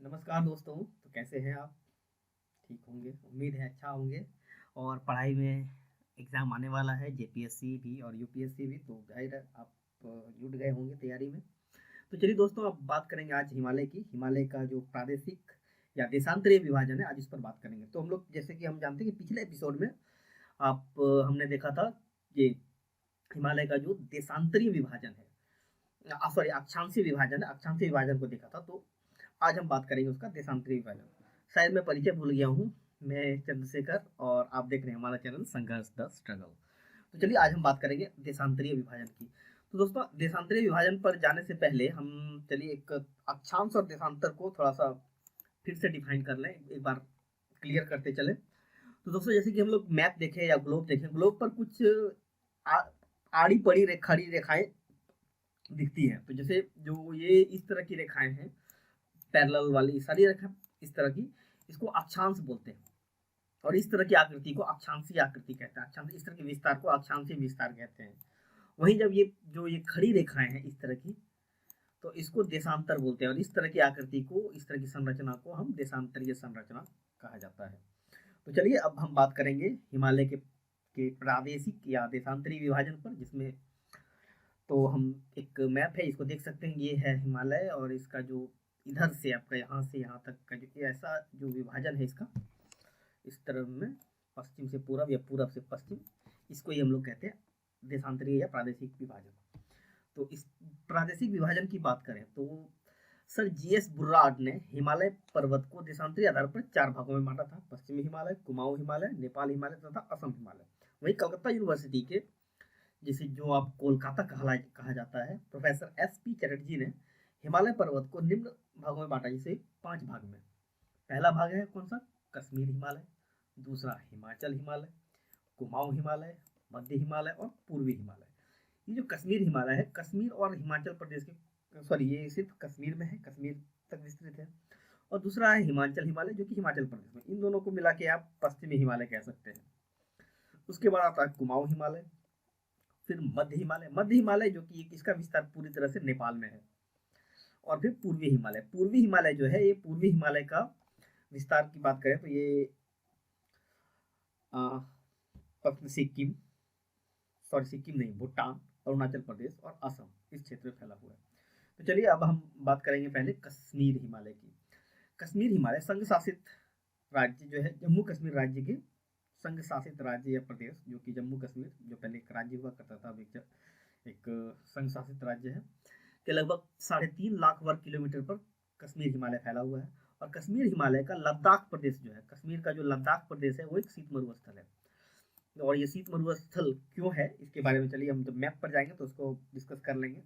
नमस्कार दोस्तों। तो कैसे हैं आप? ठीक होंगे, उम्मीद है अच्छा होंगे। और पढ़ाई में एग्ज़ाम आने वाला है, जेपीएससी भी और यूपीएससी भी, तो जाहिर है आप जुट गए होंगे तैयारी में। तो चलिए दोस्तों, अब बात करेंगे आज हिमालय की। हिमालय का जो प्रादेशिक या देशांतरीय विभाजन है, आज इस पर बात करेंगे। तो हम लोग, जैसे कि हम जानते हैं कि पिछले एपिसोड में हमने देखा था ये हिमालय का जो देशांतरीय विभाजन है, सॉरी अक्षांशीय विभाजन है, अक्षांशीय विभाजन को देखा था। तो आज हम बात करेंगे उसका देशांतरीय विभाजन। शायद मैं परिचय भूल गया हूँ। मैं चंद्रशेखर और आप देख रहे हैं हमारा चैनल संघर्ष द स्ट्रगल। तो चलिए आज हम बात करेंगे देशांतरीय विभाजन की। तो दोस्तों, देशांतरीय विभाजन पर जाने से पहले हम चलिए एक अक्षांश और देशांतर को थोड़ा सा फिर से डिफाइन कर लें, एक बार क्लियर करते चले। तो दोस्तों, जैसे कि हम लोग मैप देखें या ग्लोब देखें, ग्लोब पर कुछ आ, आड़ी पड़ी खड़ी रेखाएं दिखती हैं। तो जैसे जो ये इस तरह की रेखाएं हैं, पैरेलल वाली सारी रेखा इस तरह की, इसको अक्षांश बोलते हैं। और इस तरह की आकृति को अक्षांशीय आकृति कहते हैं। अक्षांश, इस तरह के विस्तार को अक्षांशीय विस्तार कहते हैं। वहीं जब ये जो ये खड़ी रेखाएं हैं इस तरह की, तो इसको देशांतर बोलते हैं। और इस तरह की आकृति को, इस तरह की संरचना को हम देशांतरीय संरचना कहा जाता है। तो चलिए अब हम बात करेंगे हिमालय के प्रादेशिक या देशांतरीय विभाजन पर, जिसमें तो हम एक मैप है, इसको देख सकते हैं। ये है हिमालय और इसका जो इधर से आपका यहाँ से यहाँ तक का जो ऐसा जो विभाजन है इसका, इस तरफ में पश्चिम से पूरब या पूरब से पश्चिम, इसको ही हम लोग कहते हैं देशांतरीय या प्रादेशिक विभाजन। तो इस प्रादेशिक विभाजन की बात करें तो सर जीएस बुर्राड ने हिमालय पर्वत को देशांतरीय आधार पर 4 भागों में बांटा था: पश्चिमी हिमालय, कुमाऊं हिमालय, नेपाल हिमालय तथा असम हिमालय। वहीं कलकत्ता यूनिवर्सिटी के, जिसे जो आप कोलकाता कहा जाता है, प्रोफेसर एस पी चटर्जी ने हिमालय पर्वत को निम्न भागों में बांटा, जिसे 5 भाग में। पहला भाग है कौन सा? कश्मीर हिमालय। दूसरा हिमाचल हिमालय, कुमाऊं हिमालय, मध्य हिमालय और पूर्वी हिमालय। ये जो कश्मीर हिमालय है, कश्मीर और हिमाचल प्रदेश के, सॉरी ये सिर्फ कश्मीर में है, कश्मीर तक विस्तृत है। और दूसरा है हिमाचल हिमालय, जो कि हिमाचल प्रदेश में। इन दोनों को मिला के आप पश्चिमी हिमालय कह सकते हैं। उसके बाद आता है कुमाऊं हिमालय, फिर मध्य हिमालय। मध्य हिमालय जो कि इसका विस्तार पूरी तरह से नेपाल में है। और फिर पूर्वी हिमालय। पूर्वी हिमालय जो है, ये पूर्वी हिमालय का विस्तार की बात करें तो ये सिक्किम, सॉरी सिक्किम नहीं, भूटान, अरुणाचल प्रदेश और असम, इस क्षेत्र में फैला हुआ है। तो चलिए अब हम बात करेंगे पहले कश्मीर हिमालय की। कश्मीर हिमालय संघ शासित राज्य जो है, जम्मू कश्मीर राज्य के संघ शासित राज्य या प्रदेश, जो कि जम्मू कश्मीर जो पहले एक राज्य हुआ करता था, अब एक संघ शासित राज्य है, के लगभग 3.5 लाख वर्ग किलोमीटर पर कश्मीर हिमालय फैला हुआ है। और कश्मीर हिमालय का लद्दाख प्रदेश जो है, कश्मीर का जो लद्दाख प्रदेश है, वो एक शीत मरुस्थल है। और ये शीत मरुस्थल क्यों है, इसके बारे में चलिए हम जब मैप पर जाएंगे तो उसको डिस्कस कर लेंगे।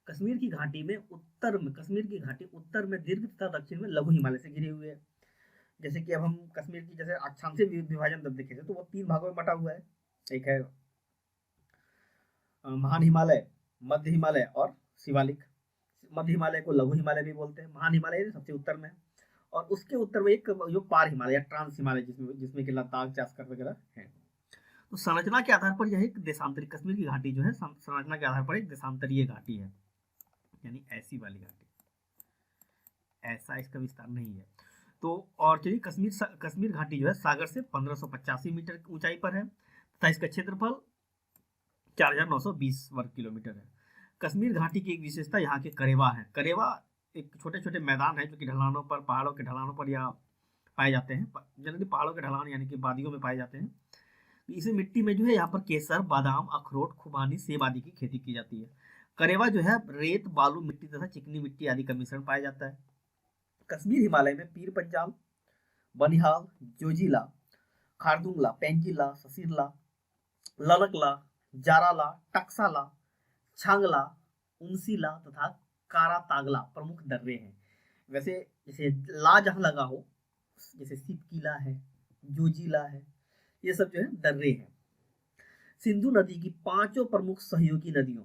कश्मीर की घाटी में उत्तर में, कश्मीर की घाटी उत्तर में दीर्घ तथा दक्षिण में लघु हिमालय से घिरी हुई है। जैसे कि अब हम कश्मीर की जैसे अक्षांशीय विभाजन जब देखे थे, तो वो 3 भागों में बटा हुआ है। एक है महान हिमालय, मध्य हिमालय और शिवालिक। मध्य हिमालय को लघु हिमालय भी बोलते हैं। महान हिमालय सबसे उत्तर में, और उसके उत्तर में एक जो पार हिमालय या ट्रांस हिमालय, जिसमें जिसमें कि लद्दाख, जास्कर वगैरह है। तो संरचना के आधार पर यह एक देशांतरी, कश्मीर की घाटी जो है संरचना के आधार पर एक देशांतरीय घाटी है, यानी ऐसी वाली घाटी, ऐसा इसका विस्तार नहीं है। तो और चलिए, कश्मीर घाटी जो है सागर से 1585 मीटर ऊंचाई पर है तथा इसका क्षेत्रफल 4920 वर्ग किलोमीटर है। कश्मीर घाटी की एक विशेषता यहाँ के करेवा है। करेवा एक छोटे छोटे मैदान है जो कि ढलानों पर, पहाड़ों के ढलानों पर या पाए जाते हैं। जनरली पहाड़ों के ढलान यानी कि वादियों में पाए जाते हैं। इसी मिट्टी में जो है यहाँ पर केसर, बादाम, अखरोट, खुबानी, सेब आदि की खेती की जाती है। करेवा जो है रेत, बालू मिट्टी तथा चिकनी मिट्टी आदि का मिश्रण पाया जाता है। कश्मीर हिमालय में पीर पंजाल, बनिहाल, जोजिला, खारदुंगला, पेंजिला, ससीरला, ललकला, जाराला, टक्साला, छांगला, उनसीला तथा कारातागला प्रमुख दर्रे हैं। वैसे जैसे ला जहाँ लगा हो, जैसे सिपकीला है, जोजिला है, ये सब जो है दर्रे हैं। सिंधु नदी की 5 प्रमुख सहयोगी नदियों,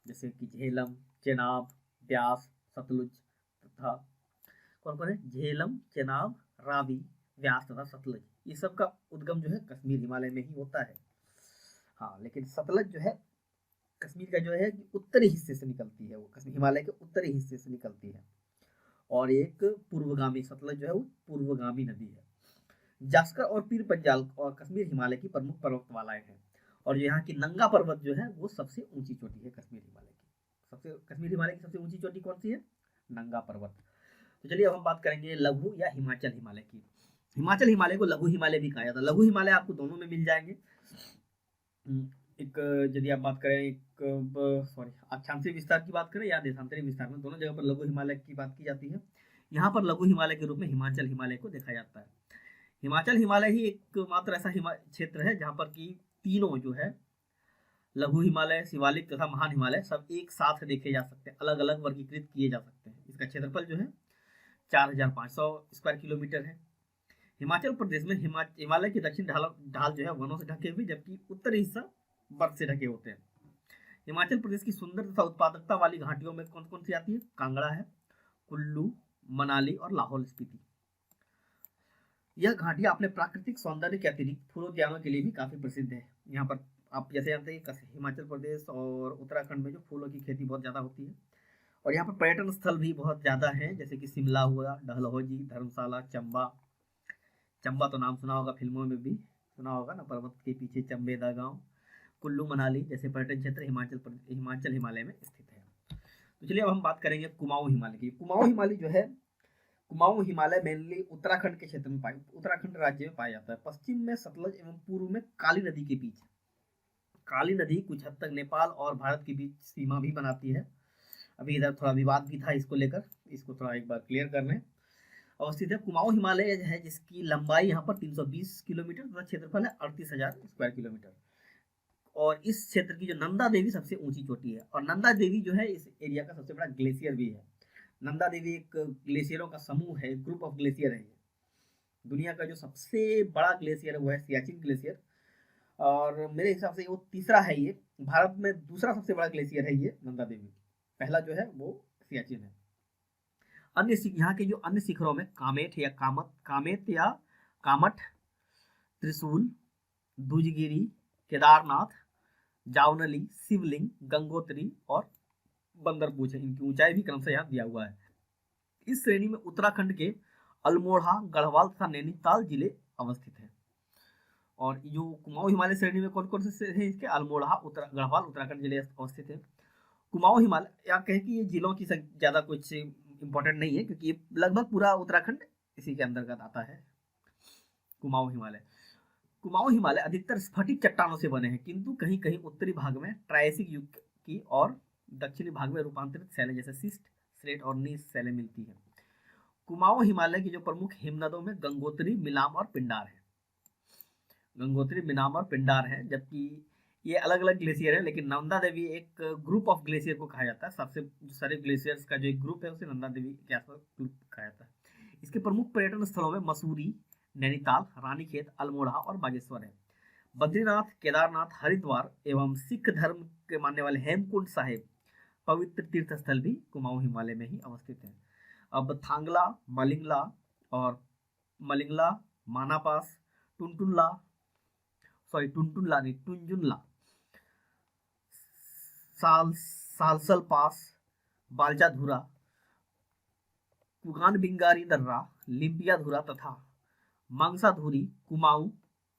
जैसे कि झेलम, चेनाब, ब्यास, सतलुज तथा कौन कौन है, झेलम, चेनाब, रावी, व्यास तथा सतलुज, ये सब का उद्गम जो है कश्मीर हिमालय में ही होता है। हाँ, लेकिन सतलज जो है कश्मीर का जो है उत्तरी हिस्से से निकलती है, वो कश्मीर हिमालय के उत्तरी हिस्से से निकलती है। और एक पूर्वगामी, सतलज जो है वो पूर्वगामी नदी है। जास्कर और पीर पंजाल और कश्मीर हिमालय की प्रमुख पर्वतमालाएं हैं। और यहाँ की नंगा पर्वत जो है वो सबसे ऊंची चोटी है कश्मीर हिमालय की। कश्मीर हिमालय की सबसे ऊंची चोटी कौन सी है? नंगा पर्वत। तो चलिए अब हम बात करेंगे लघु या हिमाचल हिमालय की। हिमाचल हिमालय को लघु हिमालय भी कहा जाता है। लघु हिमालय आपको दोनों में मिल जाएंगे। एक यदि आप बात करें एक सॉरी अक्षांशीय विस्तार की बात करें या देशांतरी विस्तार में, दोनों जगह पर लघु हिमालय की बात की जाती है। यहाँ पर लघु हिमालय के रूप में हिमाचल हिमालय को देखा जाता है। हिमाचल हिमालय ही एकमात्र ऐसा क्षेत्र है जहाँ पर कि तीनों जो है लघु हिमालय, शिवालिक तथा महान हिमालय सब एक साथ देखे जा सकते हैं, अलग अलग वर्गीकृत किए जा सकते हैं। इसका क्षेत्रफल जो है 4500 स्क्वायर किलोमीटर है। हिमाचल प्रदेश में हिमालय की दक्षिण ढाल जो है वनों से ढके हुए, जबकि उत्तरी हिस्सा बर्फ से ढके होते हैं। हिमाचल प्रदेश की सुंदर तथा उत्पादकता वाली घाटियों में कौन कौन सी आती है? कांगड़ा है, कुल्लू, मनाली और लाहौल स्पीति। यह घाटियां अपने प्राकृतिक सौंदर्य के अतिरिक्त फूल उद्यानों के लिए भी काफी प्रसिद्ध है। यहाँ पर आप जैसे जानते हैं हिमाचल प्रदेश और उत्तराखंड में जो फूलों की खेती बहुत ज्यादा होती है। और यहाँ पर पर्यटन स्थल भी बहुत ज्यादा है, जैसे कि शिमला हुआ, डलहौजी, धर्मशाला, चंबा। चंबा तो नाम सुना होगा, फिल्मों में भी सुना होगा ना, पर्वत के पीछे चंबे दा गाँव। कुल्लू मनाली जैसे पर्यटन क्षेत्र हिमाचल हिमालय में स्थित है। तो चलिए अब हम बात करेंगे कुमाऊं हिमालय की। कुमाऊं हिमालय जो है, कुमाऊं हिमालय मेनली उत्तराखंड के क्षेत्र में उत्तराखंड राज्य में पाया जाता है। पश्चिम में सतलज एवं पूर्व में काली नदी के बीच। काली नदी कुछ हद तक नेपाल और भारत के बीच सीमा भी बनाती है। अभी इधर थोड़ा विवाद भी था इसको लेकर, इसको थोड़ा एक बार क्लियर कर लें। अवस्थित है कुमाऊं हिमालय है, जिसकी लंबाई यहाँ पर 320 किलोमीटर तथा क्षेत्रफल है 38,000 स्क्वायर किलोमीटर। और इस क्षेत्र की जो नंदा देवी सबसे ऊंची चोटी है। और नंदा देवी जो है इस एरिया का सबसे बड़ा ग्लेशियर भी है। नंदा देवी एक ग्लेशियरों का समूह है, ग्रुप ऑफ ग्लेशियर है। दुनिया का जो सबसे बड़ा ग्लेशियर है वो है सियाचिन ग्लेशियर। और मेरे हिसाब से वो तीसरा है। ये भारत में दूसरा सबसे बड़ा ग्लेशियर है ये नंदा देवी। पहला जो है वो सियाचिन है। अन्य यहाँ के जो अन्य शिखरों में कामेट या कामठ, त्रिशूल, दूजगिरी, केदारनाथ, जावनली, शिवलिंग, गंगोत्री और बंदरपूछ है। इनकी ऊंचाई भी क्रमशः यहाँ दिया हुआ है। इस श्रेणी में उत्तराखंड के अल्मोड़ा, गढ़वाल तथा नैनीताल जिले अवस्थित है। और जो कुमाऊं हिमालय श्रेणी में कौन कौन से हैं इसके? अल्मोड़ा, गढ़वाल, उत्तराखंड जिले अवस्थित है। कुमाऊं हिमालय या कहें कि ये जिलों की ज्यादा कुछ इंपॉर्टेंट नहीं है, क्योंकि ये लगभग पूरा उत्तराखंड इसी के अंतर्गत आता है। कुमाऊं हिमालय अधिकतर स्फटिक चट्टानों से बने हैं, किंतु कहीं कहीं उत्तरी भाग में ट्रायसिक युग की और दक्षिणी भाग में रूपांतरित शैलें जैसे सिस्ट, स्लेट और नीस शैलें मिलती हैं। कुमाऊं हिमालय की जो प्रमुख हिमनदों में गंगोत्री, मिलाम और पिंडार है। गंगोत्री, मिलाम और पिंडार है, जबकि ये अलग अलग ग्लेशियर है। लेकिन नंदा देवी एक ग्रुप ऑफ ग्लेशियर को कहा जाता है। सबसे सारे ग्लेशियर्स का जो एक ग्रुप है उसे नंदा देवी के आसपास ग्रुप कहा जाता है। इसके प्रमुख पर्यटन स्थलों में मसूरी, नैनीताल, रानीखेत, अल्मोड़ा और बागेश्वर है। बद्रीनाथ, केदारनाथ, हरिद्वार एवं सिख धर्म के मानने वाले हेमकुंड साहिब पवित्र तीर्थ स्थल भी कुमाऊं हिमालय में ही अवस्थित है। अब थांगला, मलिंगला, मानापास, टुनटुनला नहीं, टुंजुनला, सालसल पास, बालचा धुरा, कुगान बिंगारी दर्रा, लिम्पिया धुरा तथा मांगसा धुरी कुमाऊं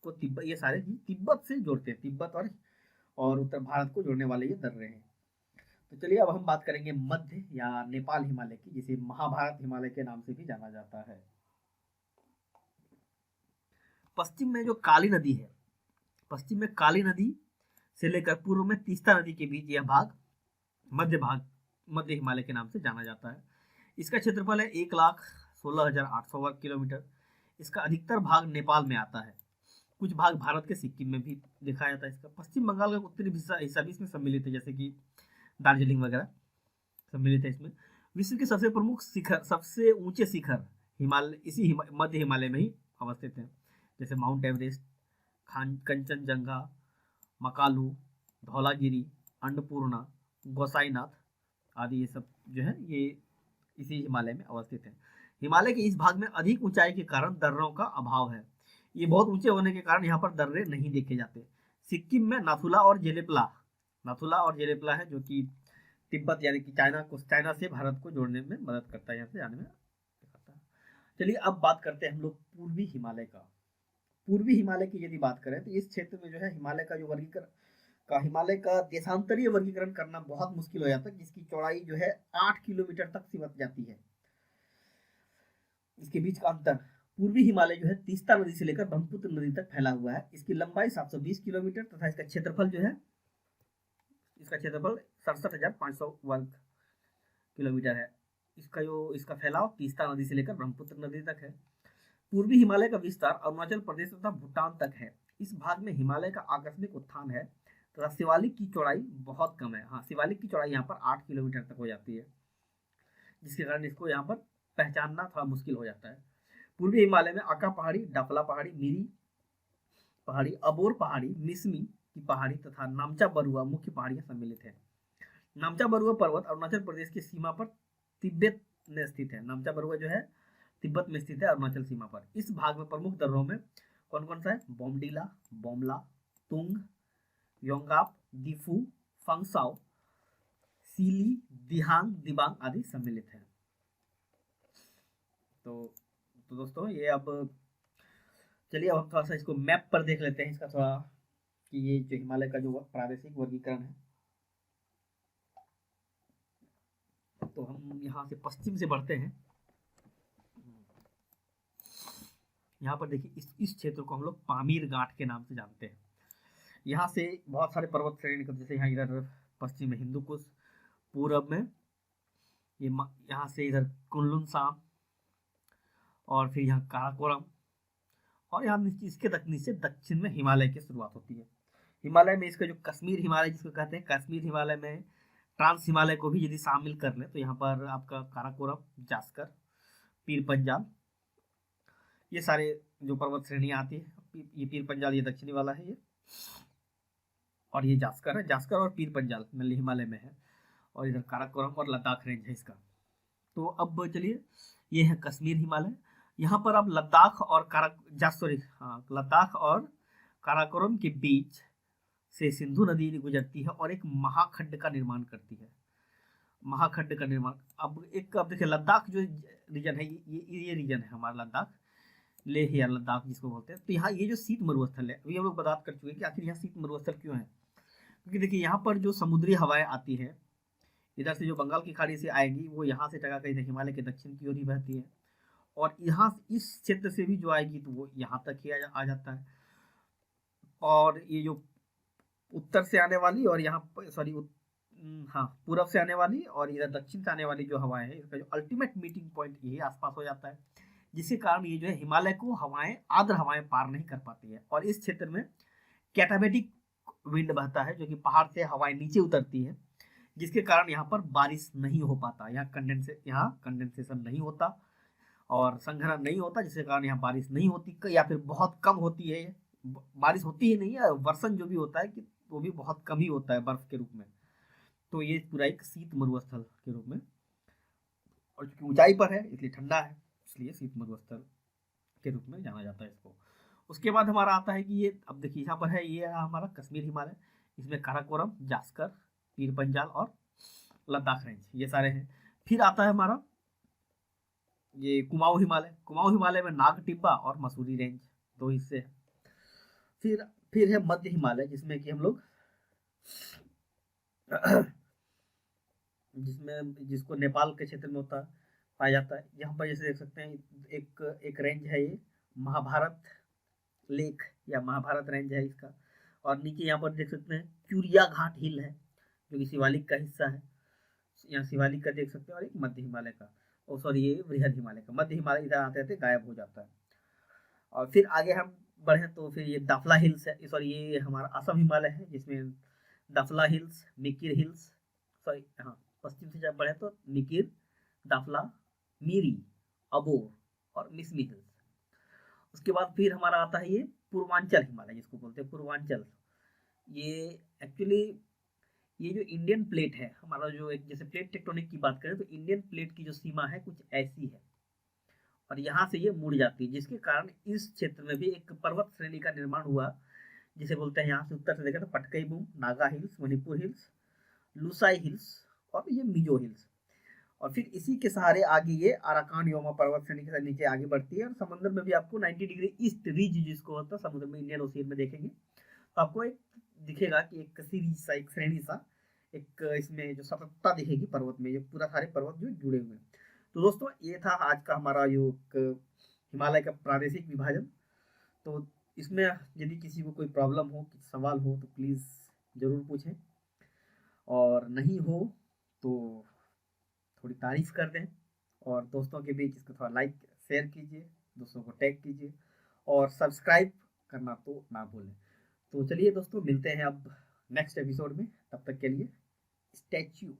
को तिब्बत, ये सारे तिब्बत से जोड़ते हैं। तिब्बत और उत्तर भारत को जोड़ने वाले ये दर्रे हैं। तो चलिए अब हम बात करेंगे मध्य या नेपाल हिमालय की, जिसे महाभारत हिमालय के नाम से भी जाना जाता है। पश्चिम में जो काली नदी है, पश्चिम में काली नदी से लेकर पूर्व में तीस्ता नदी के बीच यह भाग मध्य हिमालय के नाम से जाना जाता है। इसका क्षेत्रफल है 1,16,800 वर्ग किलोमीटर। इसका अधिकतर भाग नेपाल में आता है। कुछ भाग भारत के सिक्किम में भी देखा जाता है। इसका पश्चिम बंगाल का उत्तरी हिस्सा भी इसमें सम्मिलित है, जैसे कि दार्जिलिंग वगैरह सम्मिलित है इसमें। विश्व के सबसे प्रमुख शिखर, सबसे ऊंचे शिखर इसी मध्य हिमालय में ही अवस्थित है, जैसे माउंट एवरेस्ट, कंचनजंगा, मकालू, धौलागिरी, अन्नपूर्णा, गोसाईनाथ आदि, ये सब जो है ये इसी हिमालय में अवस्थित है। हिमालय के इस भाग में अधिक ऊंचाई के कारण दर्रों का अभाव है। ये बहुत ऊंचे होने के कारण यहाँ पर दर्रे नहीं देखे जाते। सिक्किम में नाथुला और जेलेपला है, जो कि तिब्बत यानी कि चाइना से भारत को जोड़ने में मदद करता है, यहाँ से जाने में चलिए अब बात करते हैं हम लोग पूर्वी हिमालय का। पूर्वी हिमालय की यदि बात करें तो इस क्षेत्र में जो है हिमालय का जो वर्गीकरण हिमालय का देशांतरीय वर्गीकरण करना बहुत मुश्किल हो जाता है, जिसकी चौड़ाई जो है 8 किलोमीटर तक सीमित जाती है। इसके बीच का अंतर, पूर्वी हिमालय जो है तीस्ता नदी से लेकर ब्रह्मपुत्र नदी तक फैला हुआ है। इसकी लंबाई 720 किलोमीटर तथा इसका क्षेत्रफल जो है, इसका क्षेत्रफल 67,500 वर्ग किलोमीटर है। इसका फैलाव तीस्ता नदी से लेकर ब्रह्मपुत्र नदी तक है। पूर्वी हिमालय का विस्तार अरुणाचल प्रदेश तथा भूटान तक है। इस भाग में हिमालय का आकस्मिक उत्थान है तथा शिवालिक की चौड़ाई बहुत कम है। हाँ, शिवालिक की चौड़ाई यहाँ पर 8 किलोमीटर तक हो जाती है, जिसके कारण इसको यहाँ पर पहचानना थोड़ा मुश्किल हो जाता है। पूर्वी हिमालय में आका पहाड़ी, डफला पहाड़ी, मिरी पहाड़ी, अबोर पहाड़ी, मिसमी की पहाड़ी तथा नामचा बरुआ मुख्य पहाड़ियां सम्मिलित है। नामचा बरुआ पर्वत अरुणाचल प्रदेश की सीमा पर तिब्बत में स्थित है। नामचा बरुआ जो है तिब्बत में स्थित है, अरुणाचल सीमा पर। इस भाग में प्रमुख दर्रों में कौन कौन सा है? बोमडीला, बोमला, तुंग, योंगाप, दिफू, फंगसाओ, सीली, दिहांग, दिबांग आदि सम्मिलित है। तो दोस्तों ये अब चलिए अब हम थोड़ा सा इसको मैप पर देख लेते हैं, इसका थोड़ा कि ये जो हिमालय का जो प्रादेशिक वर्गीकरण है। तो हम यहाँ से पश्चिम से बढ़ते हैं। यहाँ पर देखिए इस क्षेत्र को हम लोग पामीर घाट के नाम से जानते हैं। यहाँ से बहुत सारे पर्वत श्रेणी निकलते, जैसे यहाँ इधर पश्चिम में हिंदू कुश, पूर्व में ये यहाँ से इधर कुनलुन साम, और फिर यहाँ काराकोरम, और यहाँ इसके नीचे दक्षिण में हिमालय की शुरुआत होती है। हिमालय में इसका जो कश्मीर हिमालय जिसको कहते हैं, कश्मीर हिमालय में ट्रांस हिमालय को भी यदि शामिल कर लें तो यहाँ पर आपका काराकोरम, जास्कर, पीर पंजाल, ये सारे जो पर्वत श्रेणियाँ आती है। ये पीर पंजाल ये दक्षिणी वाला है ये, और ये जास्कर है। जास्कर और पीर पंजाल हिमालय में है, और इधर काराकोरम और लद्दाख रेंज है इसका। तो अब चलिए ये है कश्मीर हिमालय। यहाँ पर अब लद्दाख और लद्दाख और काराकोरम के बीच से सिंधु नदी गुजरती है और एक महाखंड का निर्माण करती है। महाखंड का निर्माण अब देखिए लद्दाख जो रीजन है, ये रीजन है हमारा लद्दाख, लेह या लद्दाख जिसको बोलते हैं। तो यहाँ ये जो शीत मरुस्थल है, अभी हम लोग बात कर चुके हैं कि आखिर यहाँ शीत मरुस्थल क्यों है। क्योंकि देखिए यहाँ पर जो समुद्री हवाएं आती है, इधर से जो बंगाल की खाड़ी से आएगी वो यहाँ से टकरा कर हिमालय के दक्षिण की ओर ही बहती है, और यहाँ इस क्षेत्र से भी जो आएगी तो वो यहाँ तक ही आ जाता है। और ये जो उत्तर से आने वाली और यहाँ पूर्व से आने वाली और इधर दक्षिण से आने वाली जो हवाएं है, इसका जो अल्टीमेट मीटिंग पॉइंट यही आसपास हो जाता है, जिसके कारण ये जो है हिमालय को आर्द्र हवाएं पार नहीं कर पाती है। और इस क्षेत्र में कैटाबेटिक विंड बहता है, जो कि पहाड़ से हवाएं नीचे उतरती है, जिसके कारण यहाँ पर बारिश नहीं हो पाता, यहाँ कंडेंसेशन नहीं होता और संघनन नहीं होता, जिसके कारण यहाँ बारिश नहीं होती या फिर बहुत कम होती है। बारिश होती ही नहीं है, वर्षण जो भी होता है कि वो भी बहुत कम ही होता है बर्फ के रूप में। तो ये पूरा एक शीत मरुस्थल के रूप में, और चूंकि ऊंचाई पर है इसलिए ठंडा है, इसलिए शीत मरुस्थल के रूप में जाना जाता है इसको। उसके बाद हमारा आता है कि ये अब देखिए यहाँ पर है, ये है हमारा कश्मीर हिमालय, इसमें काराकोरम, जास्कर, पीर पंजाल और लद्दाख रेंज ये सारे हैं। फिर आता है हमारा ये कुमाऊं हिमालय। कुमाऊं हिमालय में नाग टिब्बा और मसूरी रेंज दो हिस्से हैं। फिर है मध्य हिमालय, जिसमें कि हम लोग जिसको नेपाल के क्षेत्र में होता पाया जाता है। यहाँ पर जैसे देख सकते हैं एक रेंज है, ये महाभारत लेक या महाभारत रेंज है इसका, और नीचे यहाँ पर देख सकते हैं चूरिया घाट हिल है, जो कि शिवालिक का हिस्सा है। यहाँ शिवालिक का देख सकते हैं, और एक मध्य हिमालय का, और सॉरी ये बृहद हिमालय का। मध्य हिमालय इधर आते आते गायब हो जाता है। और फिर आगे हम बढ़े तो फिर ये दाफला हिल्स है, सॉरी ये हमारा असम हिमालय है, जिसमें Dafla hills, Mikir hills, sorry हाँ पश्चिम से जब बढ़े तो मिकिर, दाफला, मीरी, अबोर और मिसमी हिल्स। उसके बाद फिर हमारा आता है ये पूर्वांचल हिमालय, जिसको बोलते हैं पूर्वांचल। ये एक्चुअली ये जो इंडियन प्लेट है हमारा, जो एक जैसे प्लेट टेक्टोनिक की बात करें तो इंडियन प्लेट की जो सीमा है कुछ ऐसी है, और यहाँ से ये मुड़ जाती है, जिसके कारण इस क्षेत्र में भी एक पर्वत श्रेणी का निर्माण हुआ, जिसे बोलते हैं, यहाँ से उत्तर से देखें तो Patkai boom, Naga hills, Manipur hills, Lushai hills और ये मिजो हिल्स। और फिर इसी के सहारे आगे ये अराकान योमा पर्वत श्रेणी के नीचे आगे बढ़ती है, और समुद्र में भी आपको 90 डिग्री ईस्ट रिज जिसको होता है समुद्र में, इंडियन ओशियन में देखेंगे तो आपको एक दिखेगा कि एक सीरीज सा, एक श्रेणी सा, एक इसमें जो सततता दिखेगी पर्वत में, ये पूरा सारे पर्वत जो जुड़े हुए हैं। तो दोस्तों ये था आज का हमारा जो हिमालय का प्रादेशिक विभाजन। तो इसमें यदि किसी को कोई प्रॉब्लम हो, कुछ सवाल हो तो प्लीज़ ज़रूर पूछें, और नहीं हो तो थोड़ी तारीफ कर दें, और दोस्तों के बीच इसको थोड़ा लाइक शेयर कीजिए, दोस्तों को टैग कीजिए, और सब्सक्राइब करना तो ना भूलें। तो चलिए दोस्तों, मिलते हैं अब नेक्स्ट एपिसोड में, तब तक के लिए स्टैच्यू।